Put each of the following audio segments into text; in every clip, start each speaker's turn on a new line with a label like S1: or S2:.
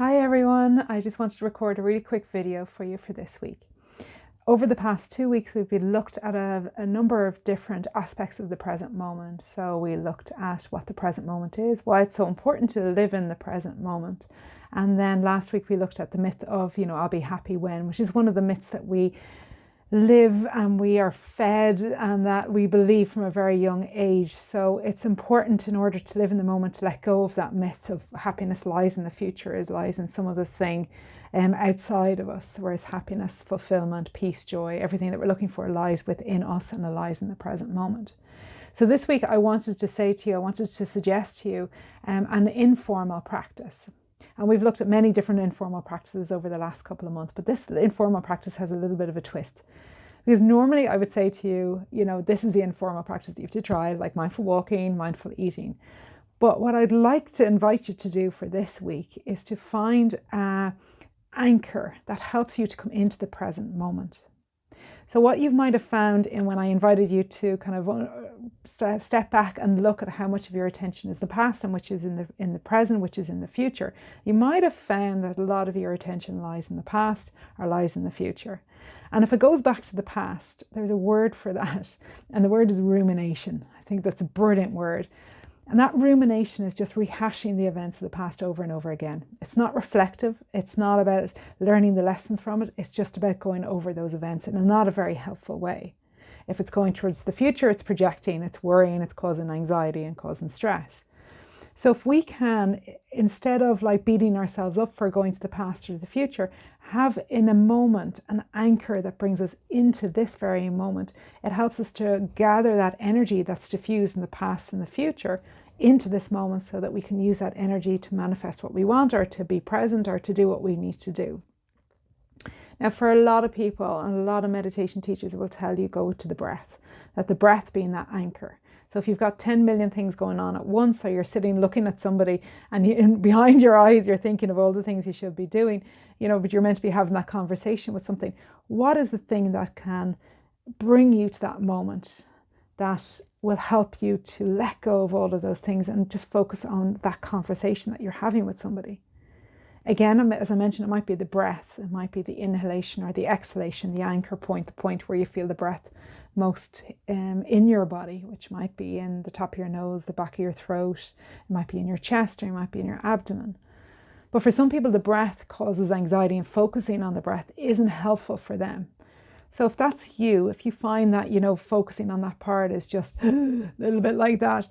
S1: Hi everyone, I just wanted to record a really quick video for you for this week. Over the past 2 weeks we've been looked at a number of different aspects of the present moment. So we looked at what the present moment is, why it's so important to live in the present moment. And then last week we looked at the myth of, I'll be happy when, which is one of the myths that we live and we are fed and that we believe from a very young age. So it's important, in order to live in the moment, to let go of that myth of happiness lies in the future, it lies in some other thing outside of us, whereas happiness, fulfillment, peace, joy, everything that we're looking for lies within us and it lies in the present moment. So this week I wanted to suggest to you an informal practice. And we've looked at many different informal practices over the last couple of months, but this informal practice has a little bit of a twist. Because normally I would say to you, this is the informal practice that you have to try, like mindful walking, mindful eating. But what I'd like to invite you to do for this week is to find an anchor that helps you to come into the present moment. So what you might have found when I invited you to kind of step back and look at how much of your attention is the past and which is in the present, which is in the future, you might have found that a lot of your attention lies in the past or lies in the future. And if it goes back to the past, there's a word for that, and the word is rumination. I think that's a brilliant word. And that rumination is just rehashing the events of the past over and over again. It's not reflective. It's not about learning the lessons from it. It's just about going over those events in not a very helpful way. If it's going towards the future, it's projecting, it's worrying, it's causing anxiety and causing stress. So if we can, instead of like beating ourselves up for going to the past or the future, have in a moment an anchor that brings us into this very moment, it helps us to gather that energy that's diffused in the past and the future into this moment, so that we can use that energy to manifest what we want, or to be present, or to do what we need to do. Now, for a lot of people and a lot of meditation teachers will tell you go to the breath, that the breath being that anchor. So if you've got 10 million things going on at once, or you're sitting looking at somebody and behind your eyes you're thinking of all the things you should be doing, but you're meant to be having that conversation with something, what is the thing that can bring you to that moment that will help you to let go of all of those things and just focus on that conversation that you're having with somebody? Again, as I mentioned, it might be the breath, it might be the inhalation or the exhalation, the anchor point, the point where you feel the breath most in your body, which might be in the top of your nose, the back of your throat, it might be in your chest, or it might be in your abdomen. But for some people, the breath causes anxiety, and focusing on the breath isn't helpful for them. So if that's you, if you find that, focusing on that part is just a little bit like that,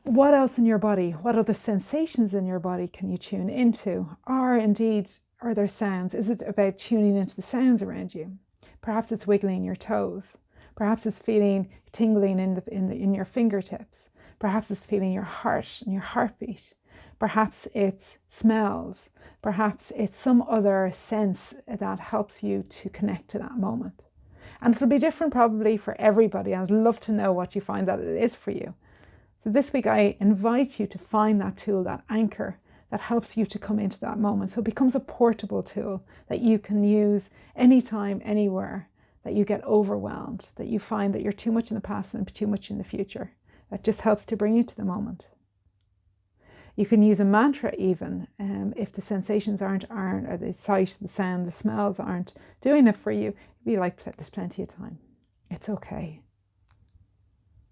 S1: what else in your body, what other sensations in your body can you tune into? Or indeed, are there sounds? Is it about tuning into the sounds around you? Perhaps it's wiggling your toes. Perhaps it's feeling tingling in your fingertips. Perhaps it's feeling your heart and your heartbeat. Perhaps it's smells. Perhaps it's some other sense that helps you to connect to that moment. And it'll be different probably for everybody. I'd love to know what you find that it is for you. So this week I invite you to find that tool, that anchor that helps you to come into that moment. So it becomes a portable tool that you can use anytime, anywhere, that you get overwhelmed, that you find that you're too much in the past and too much in the future. That just helps to bring you to the moment. You can use a mantra even if the sensations aren't, or the sight, the sound, the smells aren't doing it for you. Be like, there's plenty of time. It's okay.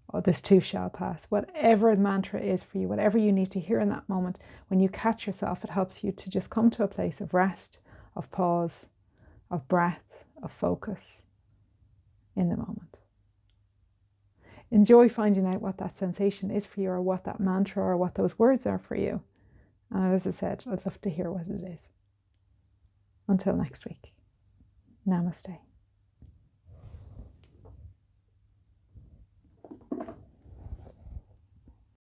S1: Or this too shall pass. Whatever the mantra is for you, whatever you need to hear in that moment, when you catch yourself, it helps you to just come to a place of rest, of pause, of breath, of focus in the moment. Enjoy finding out what that sensation is for you, or what that mantra or what those words are for you. And as I said, I'd love to hear what it is. Until next week. Namaste.